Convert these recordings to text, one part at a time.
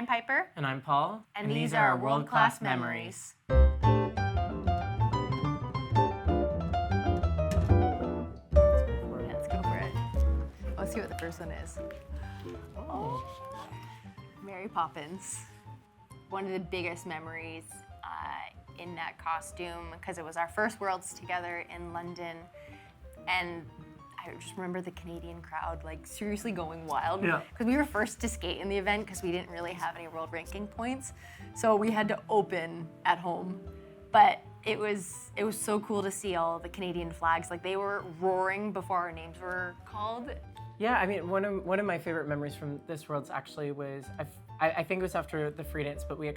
I'm Piper. And I'm Paul. And these are our world-class memories. Let's go for it. Let's see what the first one is. Oh. Mary Poppins. One of the biggest memories in that costume, because it was our first Worlds together in London. And I just remember the Canadian crowd like seriously going wild. Yeah. Because we were first to skate in the event because we didn't really have any world ranking points. So we had to open at home. But it was so cool to see all the Canadian flags. Like they were roaring before our names were called. Yeah, I mean, one of my favorite memories from this Worlds actually was, I think it was after the free dance, but we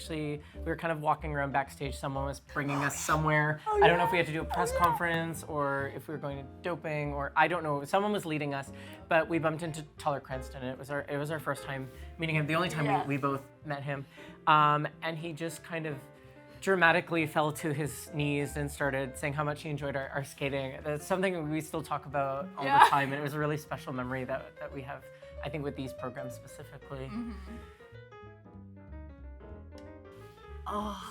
were kind of walking around backstage. Someone was bringing us somewhere. Oh, I don't know if we had to do a press conference or if we were going to doping, or I don't know. Someone was leading us, but we bumped into Toller Cranston, and it was our first time meeting him. The only time we both met him, and he just kind of dramatically fell to his knees and started saying how much he enjoyed our skating. That's something we still talk about all the time, and it was a really special memory that we have, I think, with these programs specifically. Mm-hmm. Oh,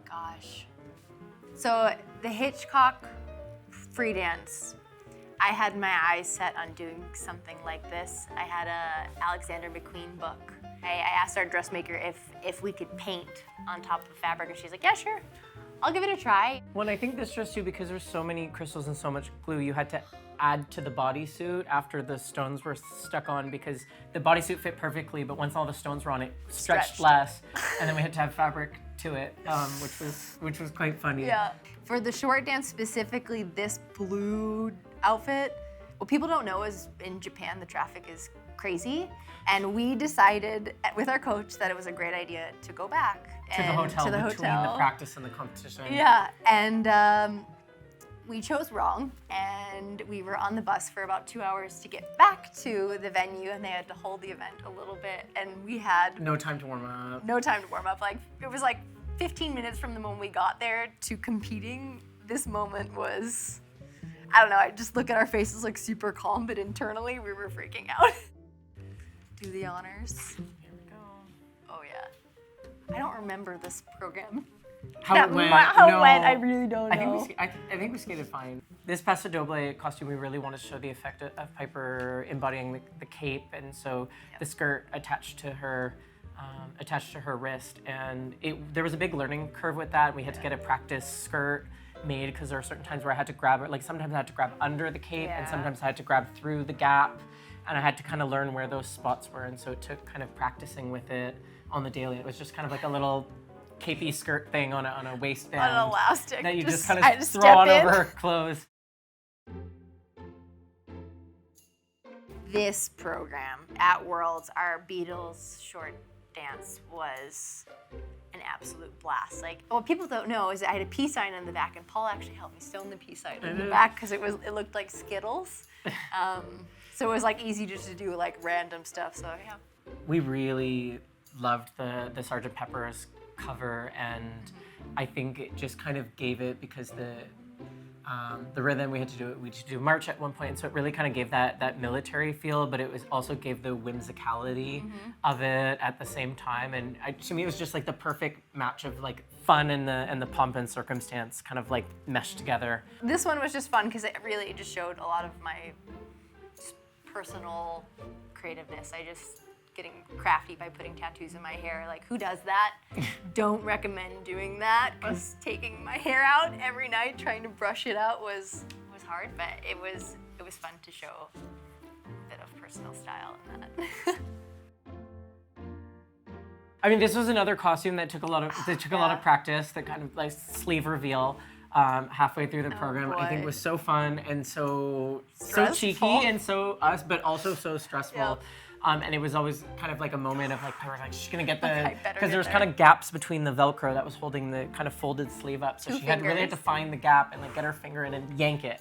gosh. So the Hitchcock free dance, I had my eyes set on doing something like this. I had a Alexander McQueen book. I asked our dressmaker if we could paint on top of the fabric, and she's like, yeah, sure, I'll give it a try. Well, I think this dress too, because there's so many crystals and so much glue, you had to add to the bodysuit after the stones were stuck on, because the bodysuit fit perfectly, but once all the stones were on, it stretched less, and then we had to have fabric to it, which was quite funny. Yeah. For the short dance specifically, this blue outfit, what people don't know is in Japan the traffic is crazy, and we decided with our coach that it was a great idea to go back to the hotel between the practice and the competition. Yeah, and we chose wrong, and we were on the bus for about 2 hours to get back to the venue, and they had to hold the event a little bit, and we had no time to warm up. No time to warm up. Like it was like 15 minutes from the moment we got there to competing. This moment was, I don't know, I just look at our faces like super calm, but internally we were freaking out. Do the honors. Here we go. Oh yeah. I don't remember this program. How it went, I really don't know. I think we skated fine. This Paso Doble costume, we really wanted to show the effect of Piper embodying the cape, and so the skirt attached to her wrist, and there was a big learning curve with that. We had to get a practice skirt made, because there are certain times where I had to grab it, like sometimes I had to grab under the cape, and sometimes I had to grab through the gap, and I had to kind of learn where those spots were, and so it took kind of practicing with it on the daily. It was just kind of like a little capey skirt thing on a waistband. On an elastic. That you just kind of throw on over her clothes. This program at Worlds, our Beatles short dance, was an absolute blast. Like, what people don't know is that I had a peace sign on the back, and Paul actually helped me stone the peace sign in the back because it looked like Skittles. So it was like easy just to do like random stuff. So yeah. We really loved the Sgt. Pepper's cover, and I think it just kind of gave it, because the rhythm we had to do march at one point, and so it really kind of gave that military feel, but it was also gave the whimsicality of it at the same time, and to me it was just like the perfect match of like fun and the pomp and circumstance kind of like meshed together. This one was just fun because it really just showed a lot of my personal creativeness. I just getting crafty by putting tattoos in my hair. Like, who does that? Don't recommend doing that, because taking my hair out every night trying to brush it out was hard, but it was fun to show a bit of personal style in that. I mean, this was another costume that took a lot of practice. That kind of like sleeve reveal halfway through the program. I think was so fun and so cheeky and so us, but also so stressful. Yep. And it was always kind of like a moment of like, she's gonna get because there was kind of gaps between the Velcro that was holding the kind of folded sleeve up. So she really had to find the gap and like get her finger in and yank it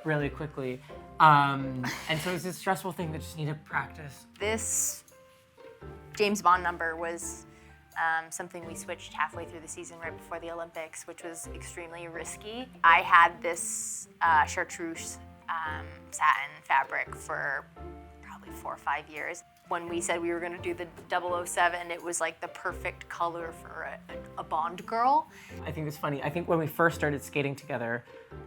really quickly. And so it was this stressful thing that just needed practice. This James Bond number was something we switched halfway through the season right before the Olympics, which was extremely risky. I had this chartreuse satin fabric for probably 4 or 5 years. when we said we were going to do the 007, it was like the perfect color for a Bond girl. I think it's funny. I think when we first started skating together,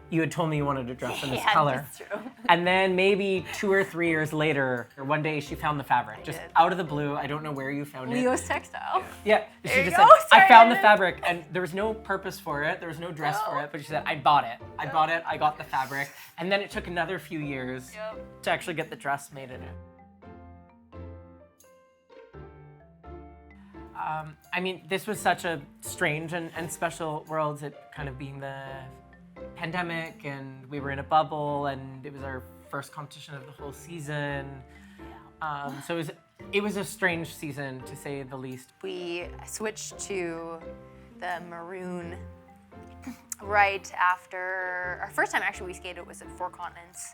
you had told me you wanted to dress in this Yeah, color. that's true. And then maybe 2 or 3 years later, or one day she found the fabric. Just did. out of the blue. I don't know where you found it. Leo's Textile. Yeah, There she you just go, said, I found the sorry. fabric, and there was no purpose for it. There was no dress for it, but she said, I bought it. I bought it, I got the fabric. And then it took another few years Yep. to actually get the dress made in it. I mean, this was such a strange and special world, it kind of being the pandemic, and we were in a bubble, and it was our first competition of the whole season. So it was a strange season, to say the least. We switched to the maroon right after, our first time actually we skated was at Four Continents,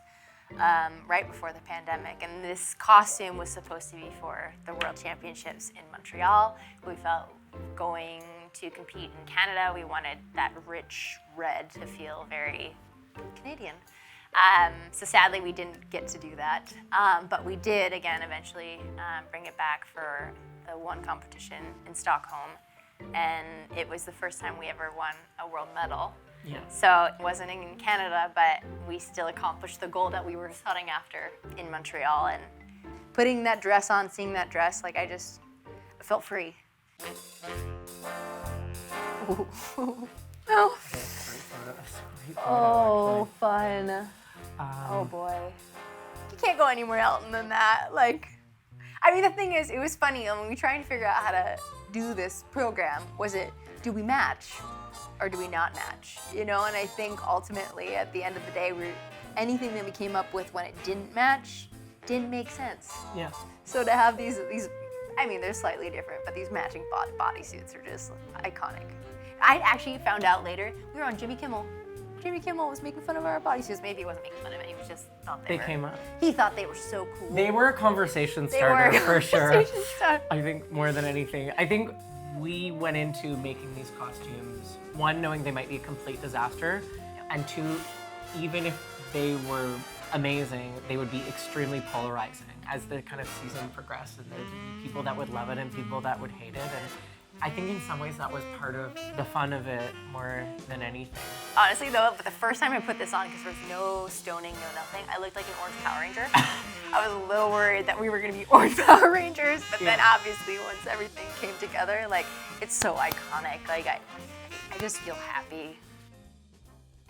right before the pandemic. And this costume was supposed to be for the World Championships in Montreal. We felt going to compete in Canada, we wanted that rich red to feel very Canadian. So sadly, we didn't get to do that. But we did, again, eventually bring it back for the one competition in Stockholm. And it was the first time we ever won a world medal. Yeah. So it wasn't in Canada, but we still accomplished the goal that we were setting after in Montreal. And putting that dress on, seeing that dress, like I felt free. Oh, oh, fun. Oh boy. You can't go anywhere else than that. Like, I mean, the thing is, it was funny when we tried to figure out how to do this program. Was it, do we match or do we not match? You know, and I think ultimately at the end of the day, anything that we came up with when it didn't match didn't make sense. Yeah. So to have these, I mean, they're slightly different, but these matching bodysuits are just iconic. I actually found out later, we were on Jimmy Kimmel. Jimmy Kimmel was making fun of our bodysuits. Maybe he wasn't making fun of it, he was just thought They came up. He thought they were so cool. They were a conversation They were starter, a for sure. conversation starter. I think more than anything. I think we went into making these costumes, one, knowing they might be a complete disaster, and two, even if they were amazing, they would be extremely polarizing as the kind of season progressed, and there'd be people that would love it and people that would hate it. And I think in some ways that was part of the fun of it more than anything. Honestly though, the first time I put this on, because there was no stoning, no nothing, I looked like an orange Power Ranger. I was a little worried that we were gonna be orange Power Rangers, but then obviously once everything came together, like, it's so iconic. Like, I just feel happy.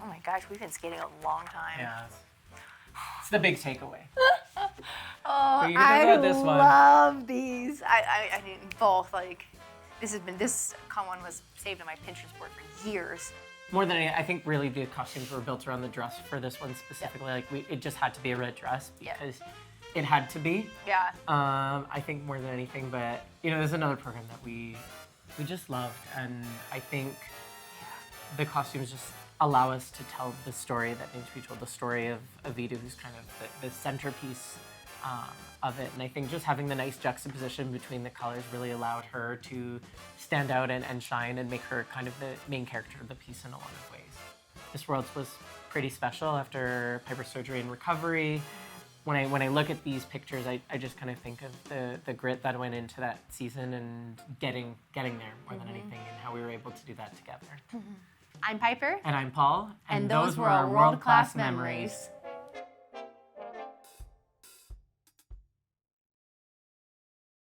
Oh my gosh, we've been skating a long time. Yeah. It's the big takeaway. Oh, But you can talk about this one. love these. I mean, both, like, this one was saved on my Pinterest board for years. More than anything, I think really the costumes were built around the dress for this one specifically. Like it just had to be a red dress because it had to be. Yeah. I think more than anything, but you know, there's another program that we just loved, and I think the costumes just allow us to tell the story that needs to be told, the story of Avita, who's kind of the centerpiece of it. And I think just having the nice juxtaposition between the colors really allowed her to stand out and shine and make her kind of the main character of the piece in a lot of ways. This world was pretty special after Piper's surgery and recovery. When I look at these pictures, I just kind of think of the grit that went into that season and getting there more than anything, and how we were able to do that together. I'm Piper. And I'm Paul. And those were our world-class memories.